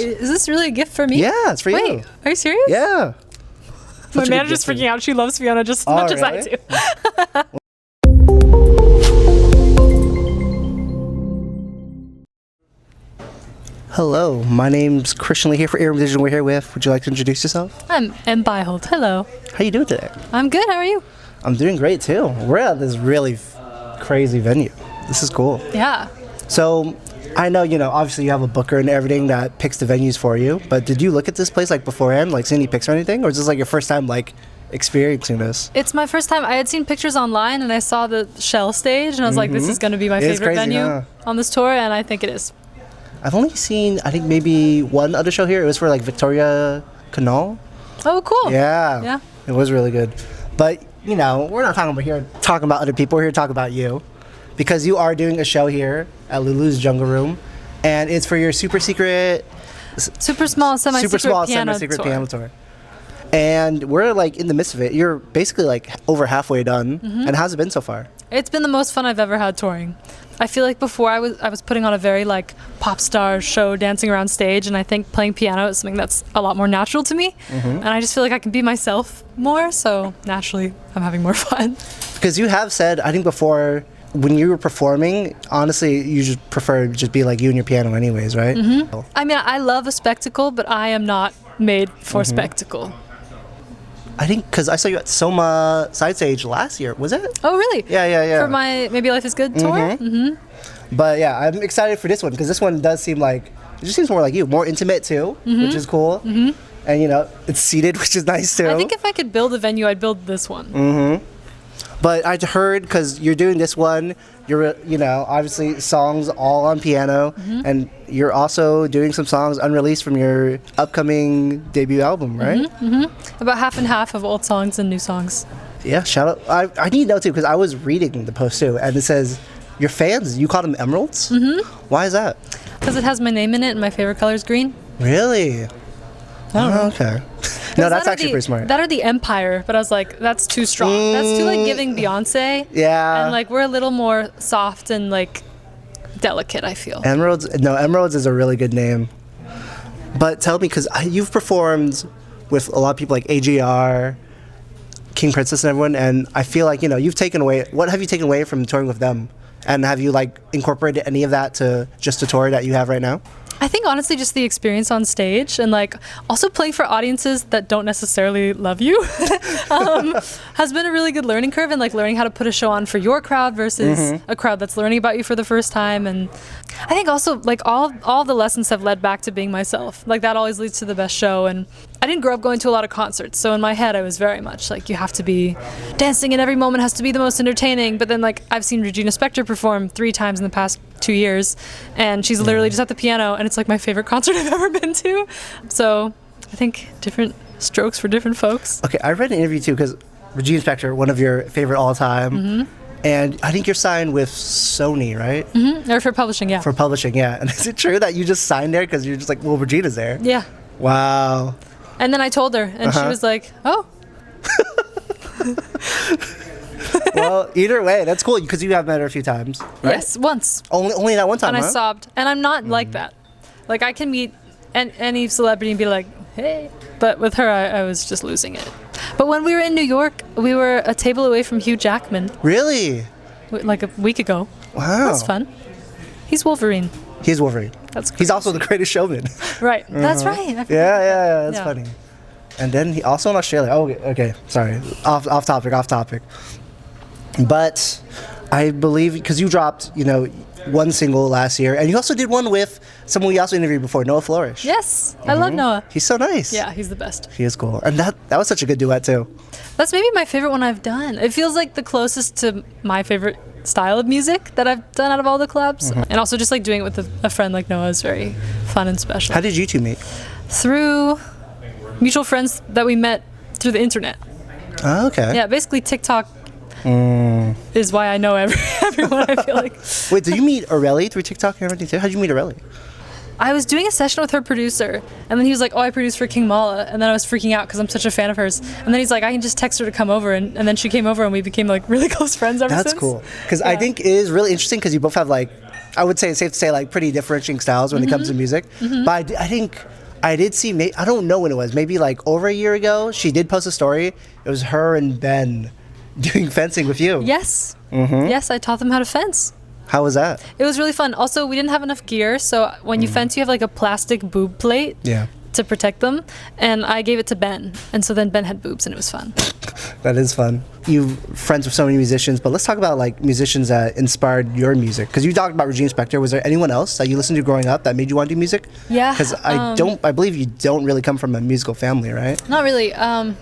is this really a gift for me? Yeah, it's for you. Wait, are you serious? Yeah. My manager's freaking out. She loves Fiona just as much as I do. Hello, my name's Christian Lee here for Air Vision. We're here with, would you like to introduce yourself? I'm Beihold. Hello. How you doing today? I'm good. How are you? I'm doing great too. We're at this really crazy venue. This is cool. Yeah. So, I know, obviously you have a booker and everything that picks the venues for you, but did you look at this place beforehand, see any pics or anything? Or is this your first time experiencing this? It's my first time. I had seen pictures online and I saw the Shell stage and I was like, this is going to be my favorite venue on this tour, and I think it is. I've only seen, I think maybe one other show here. It was for Victoria Canal. Oh, cool. Yeah. It was really good. But, we're not talking about other people. We're here to talk about you. Because you are doing a show here at Lulu's Jungle Room. And it's for your super secret... Super small, semi-secret piano tour. And we're in the midst of it. You're basically over halfway done. And how's it been so far? It's been the most fun I've ever had touring. I feel like before I was putting on a very pop star show, dancing around stage, and I think playing piano is something that's a lot more natural to me. And I just feel like I can be myself more, so naturally I'm having more fun. Because you have said, I think before, when you were performing, honestly, you just prefer just be you and your piano anyways, right? I mean, I love a spectacle, but I am not made for spectacle. I think because I saw you at Soma Side Stage last year. Was it? Oh, really? Yeah. For my Maybe Life is Good tour? But yeah, I'm excited for this one because this one does seem it just seems more like you. More intimate too, which is cool. And it's seated, which is nice too. I think if I could build a venue, I'd build this one. But I'd heard, because you're doing this one, you're, obviously songs all on piano, and you're also doing some songs unreleased from your upcoming debut album, right? About half and half of old songs and new songs. Yeah, shout out. I need to know too, because I was reading the post too, and it says, your fans, you call them emeralds? Why is that? Because it has my name in it, and my favorite color is green. Really? Oh, okay. No, that's actually pretty smart. That or the Empire, but I was like, that's too strong. That's too giving Beyonce. Yeah. And we're a little more soft and delicate, I feel. Emeralds is a really good name. But tell me, because you've performed with a lot of people like AGR, King Princess and everyone, and I feel you've taken away, what have you taken away from touring with them? And have you incorporated any of that to just the tour that you have right now? I think honestly just the experience on stage and also playing for audiences that don't necessarily love you has been a really good learning curve, and learning how to put a show on for your crowd versus a crowd that's learning about you for the first time. And I think also all the lessons have led back to being myself. That always leads to the best show. And I didn't grow up going to a lot of concerts, so in my head I was very much you have to be dancing and every moment has to be the most entertaining. But then I've seen Regina Spektor perform 3 times in the past 2 years, and she's literally just at the piano, and it's my favorite concert I've ever been to. So I think different strokes for different folks. Okay, I read an interview too, because Regina Spektor, one of your favorite all time, and I think you're signed with Sony, right? Or for publishing, yeah. For publishing, yeah. And is it true that you just signed there because you're just well, Regina's there? Yeah. Wow. And then I told her, and she was like, oh. Well, either way, that's cool, because you have met her a few times, right? Yes, once. Only that one time, and I sobbed. And I'm not like that. I can meet any celebrity and be like, hey. But with her, I was just losing it. But when we were in New York, we were a table away from Hugh Jackman. Really? A week ago. Wow. That's fun. He's Wolverine. He's Wolverine. That's crazy. He's also the greatest showman. Right. That's right. Yeah. That's funny. And then he also in Australia. Oh, okay. Sorry. Off topic. But I believe, because you dropped, one single last year, and you also did one with someone we also interviewed before, Noah Flourish. Yes, I love Noah. He's so nice. Yeah, he's the best. He is cool, and that was such a good duet too. That's maybe my favorite one I've done. It feels like the closest to my favorite style of music that I've done out of all the collabs, and also just doing it with a friend like Noah is very fun and special. How did you two meet? Through mutual friends that we met through the internet. Oh, okay. Yeah, basically TikTok is why I know everyone, I feel like. Wait, did you meet Aurelie through TikTok and everything too? How did you meet Aurelie? I was doing a session with her producer, and then he was like, oh, I produced for King Mala, and then I was freaking out because I'm such a fan of hers. And then he's like, I can just text her to come over, and then she came over, and we became really close friends ever since. That's cool. Because I think it is really interesting because you both have I would say it's safe to say like pretty differentiating styles when it comes to music. But I think I did see, I don't know when it was, maybe like over a year ago, she did post a story. It was her and Ben doing fencing with you. Yes. Yes, I taught them how to fence. How was that? It was really fun. Also, we didn't have enough gear, so when you fence, you have like a plastic boob plate to protect them, and I gave it to Ben, and so then Ben had boobs, and it was fun. That is fun. You're friends with so many musicians, but let's talk about like musicians that inspired your music. Because you talked about Regina Spektor. Was there anyone else that you listened to growing up that made you want to do music? Yeah. Because I believe you don't really come from a musical family, right? Not really.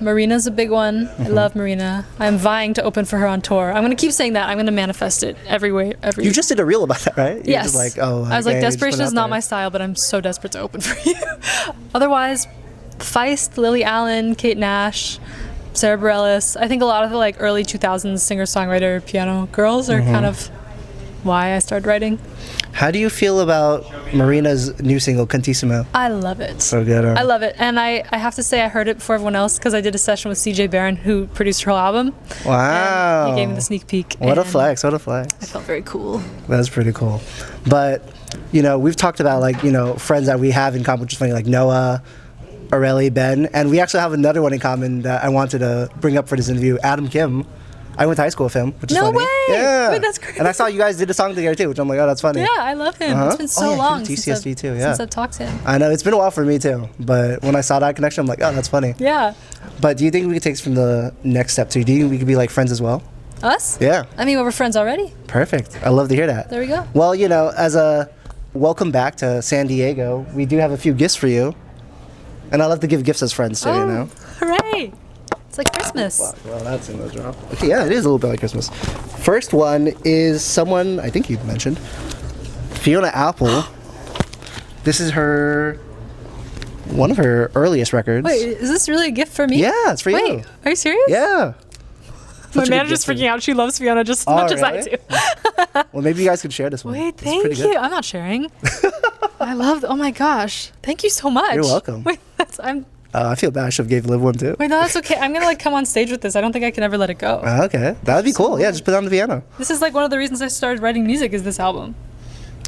Marina's a big one. I love Marina. I'm vying to open for her on tour. I'm going to keep saying that. I'm going to manifest it every way. You just did a reel about that, right? Yes. Just like, oh, I was like, okay, desperation is not my style, but I'm so desperate to open for you. Otherwise, Feist, Lily Allen, Kate Nash, Sarah Bareilles. I think a lot of the like early 2000s singer-songwriter piano girls are kind of why I started writing. How do you feel about Marina's new single, Cantissimo? I love it. So good. Huh? I love it. And I have to say I heard it before everyone else because I did a session with CJ Barron, who produced her whole album. Wow. And he gave me the sneak peek. What a flex. What a flex. I felt very cool. That's pretty cool. But, you know, we've talked about like, you know, friends that we have in common, which is funny, like Noah, Aurelie, Ben, and we actually have another one in common that I wanted to bring up for this interview, Adam Kim. I went to high school with him, which is funny. No way! Yeah. Wait, that's crazy. And I saw you guys did a song together too, which I'm like, oh, that's funny. Yeah, I love him. It's been so long TCSD since I've talked to him. I know, it's been a while for me too, but when I saw that connection, I'm like, oh, that's funny. Yeah. But do you think we could take this from the next step too? Do you think we could be like friends as well? Us? Yeah. I mean, we're friends already. Perfect. I love to hear that. There we go. Well, you know, as a welcome back to San Diego, we do have a few gifts for you. And I love to give gifts as friends too, you know? Hooray! It's like Christmas. Well, that's in the drop. Okay, yeah, it is a little bit like Christmas. First one is someone I think you mentioned, Fiona Apple. This is one of her earliest records. Wait, is this really a gift for me? Yeah, it's for you. Wait, are you serious? Yeah. My manager's freaking out. She loves Fiona just as much as I do. Well, maybe you guys could share this one. Wait, thank you. I'm not sharing. Oh my gosh. Thank you so much. You're welcome. Wait, I feel bad. I should have gave Liv one too. Wait, no, that's okay. I'm gonna like come on stage with this. I don't think I can ever let it go. Okay, that would be cool. Yeah, just put it on the piano. This is like one of the reasons I started writing music is this album.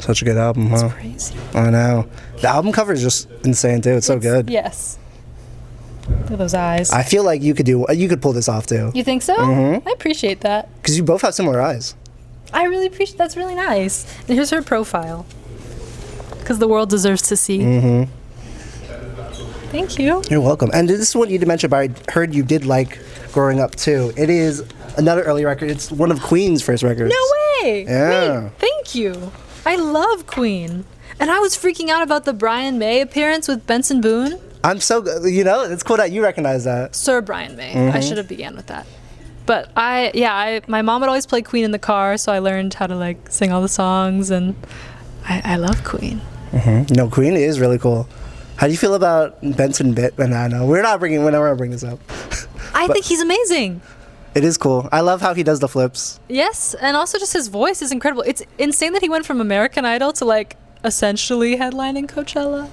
Such a good album, huh? It's crazy. I know. The album cover is just insane too. It's so good. Yes. Look at those eyes. I feel like you could pull this off too. You think so? I appreciate that. Because you both have similar eyes. I really appreciate. That's really nice. And here's her profile. Because the world deserves to see. Thank you. You're welcome. And this is one you did mention, but I heard you did like growing up too. It is another early record. It's one of Queen's first records. No way. Yeah. Wait, thank you. I love Queen. And I was freaking out about the Brian May appearance with Benson Boone. I'm so, it's cool that you recognize that. Sir Brian May. I should have began with that. But my mom would always play Queen in the car, so I learned how to like sing all the songs, and I love Queen. No, Queen is really cool. How do you feel about Benson Banana? We're not bringing this up. I think he's amazing. It is cool. I love how he does the flips. Yes, and also just his voice is incredible. It's insane that he went from American Idol to like essentially headlining Coachella.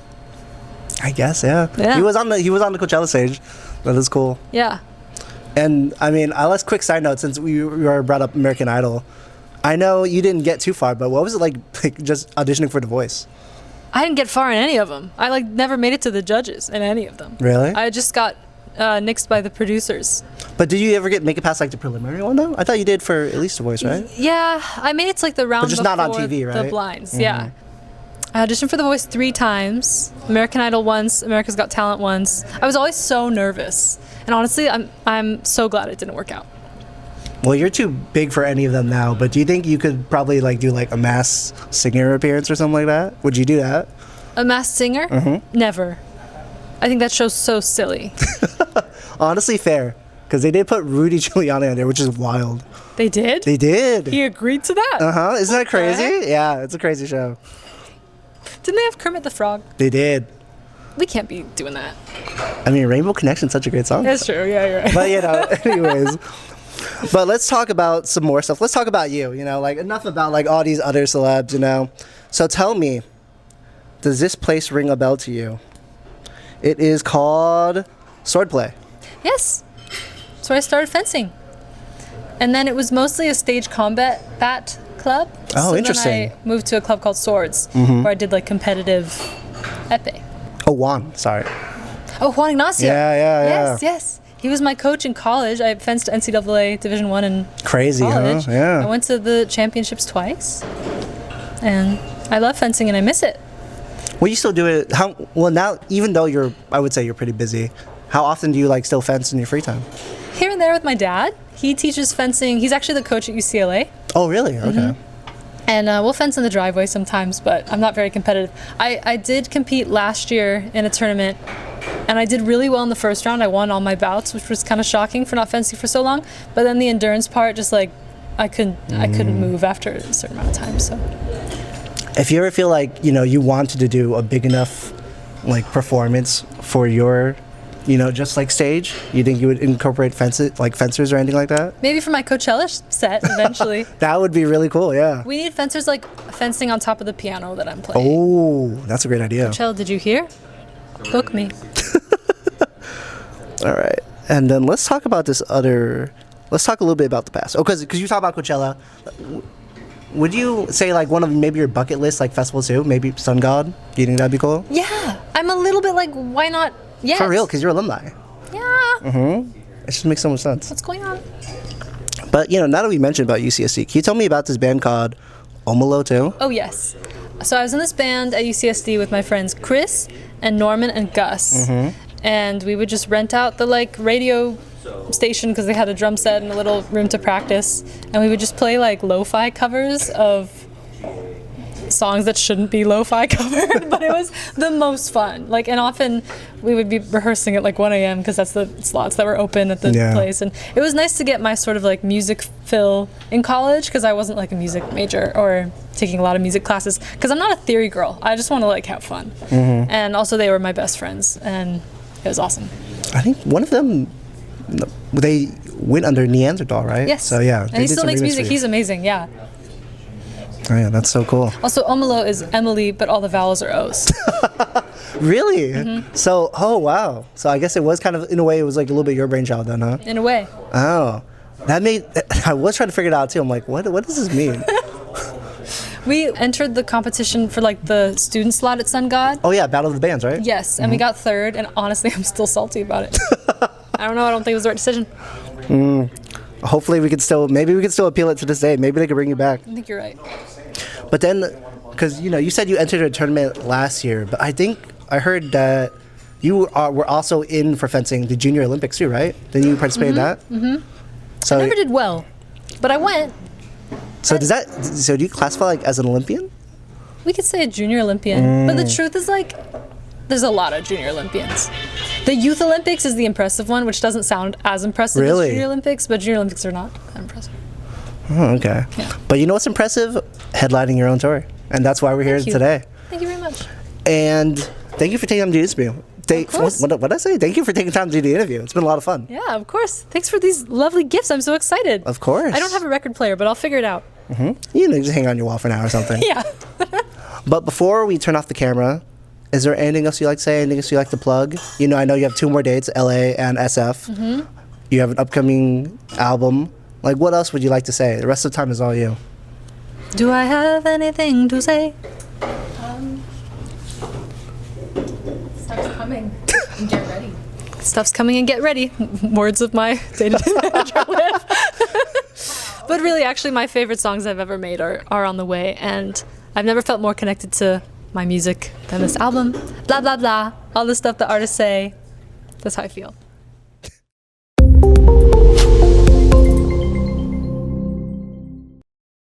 I guess, yeah. He was on the Coachella stage. That is cool. Yeah. And I mean, let's quick side note since we were brought up American Idol. I know you didn't get too far, but what was it like just auditioning for The Voice? I didn't get far in any of them. I like never made it to the judges in any of them. Really? I just got nixed by the producers. But did you ever make it past like the preliminary one though? I thought you did for at least The Voice, right? Yeah, I made it to like the round but just before not on TV, right? the blinds. Yeah. I auditioned for The Voice 3 times, American Idol once, America's Got Talent once. I was always so nervous. And honestly, I'm so glad it didn't work out. Well, you're too big for any of them now, but do you think you could probably like do like a Masked Singer appearance or something like that? Would you do that? A Masked Singer? Never. I think that show's so silly. Honestly, fair. Because they did put Rudy Giuliani on there, which is wild. They did? They did. He agreed to that? Uh-huh. Isn't that crazy? Yeah, it's a crazy show. Didn't they have Kermit the Frog? They did. We can't be doing that. I mean, Rainbow Connection's such a great song. That's true. Yeah, you're right. But, anyways. But let's talk about some more stuff. Let's talk about you, like enough about like all these other celebs, So tell me, does this place ring a bell to you? It is called Swordplay. Yes. So I started fencing. And then it was mostly a stage combat club. Oh, so interesting. Then I moved to a club called Swords, where I did like competitive épée. Oh, Juan. Sorry. Oh, Juan Ignacio. Yeah. Yes. He was my coach in college. I fenced NCAA Division I in Crazy, college. huh? Yeah. I went to the championships twice, and I love fencing and I miss it. Well, you still do it. Well, now, even though I would say you're pretty busy, how often do you like still fence in your free time? Here and there with my dad. He teaches fencing. He's actually the coach at UCLA. Oh, really? Okay. And we'll fence in the driveway sometimes, but I'm not very competitive. I did compete last year in a tournament, and I did really well in the first round. I won all my bouts, which was kind of shocking for not fencing for so long. But then the endurance part, just like I couldn't move after a certain amount of time. So If you ever feel like you wanted to do a big enough like performance for your just like stage, you think you would incorporate fencers or anything like that? maybe for my Coachella set eventually. That would be really cool. Yeah. We need fencers like fencing on top of the piano that I'm playing. Oh, that's a great idea. Coachella, did you hear? Book me. All right, and then let's talk about this other. Let's talk a little bit about the past. Oh, because you talk about Coachella. Would you say like one of maybe your bucket list like festivals too? Maybe Sun God. Do you think that'd be cool? Yeah, I'm a little bit like, why not? Yes. For real, because you're alumni. Yeah. It just makes so much sense. What's going on? But now that we mentioned about UCSD, can you tell me about this band called Omelo too? Oh, yes. So I was in this band at UCSD with my friends Chris and Norman and Gus. And we would just rent out the like radio station because they had a drum set and a little room to practice. And we would just play like lo-fi covers of songs that shouldn't be lo-fi covered, but it was the most fun. Like, and often we would be rehearsing at like 1 a.m. because that's the slots that were open at the place. And it was nice to get my sort of like music fill in college because I wasn't like a music major or taking a lot of music classes because I'm not a theory girl. I just want to like have fun. And also they were my best friends and it was awesome. I think one of them, they went under Neanderthal, right? Yes. So yeah. And he still makes music. He's amazing. Yeah. Oh yeah, that's so cool. Also, Omelo is Emily, but all the vowels are O's. Really? So, oh wow. So I guess it was kind of, in a way, it was like a little bit your brainchild then, huh? In a way. Oh, I was trying to figure it out too. I'm like, what does this mean? We entered the competition for like the student slot at Sun God. Oh yeah, Battle of the Bands, right? Yes, and we got third, and honestly, I'm still salty about it. I don't know. I don't think it was the right decision. Hopefully maybe we can still appeal it to this day. Maybe they could bring you back. I think you're right. But then, because you said you entered a tournament last year, but I heard that you were also in for fencing the Junior Olympics too, right? Didn't you participate in that? So I never did well, but I went. So do you classify like as an Olympian? We could say a junior Olympian, but the truth is like, there's a lot of junior Olympians. The Youth Olympics is the impressive one, which doesn't sound as impressive Really? as Junior Olympics, but Junior Olympics are not that impressive. Oh, okay. Yeah. But you know what's impressive? Headlining your own tour. And that's why we're here Thank you. today. Thank you very much. And thank you for taking time to do this interview. course. What did I say? Thank you for taking time to do the interview. It's been a lot of fun. Yeah, of course. Thanks for these lovely gifts. I'm so excited. Of course. I don't have a record player, but I'll figure it out. Just hang on your wall for now or something. Yeah. But before we turn off the camera, is there anything else you like to say? Anything else you like to plug? I know you have 2 more dates, LA and SF. You have an upcoming album. Like, what else would you like to say? The rest of the time is all you. Do I have anything to say? Stuff's coming. Get ready. Stuff's coming and get ready. Words of my day-to-day manager Liv. But really, actually, my favorite songs I've ever made are on the way, and I've never felt more connected to my music than this album. Blah, blah, blah. All the stuff that artists say. That's how I feel.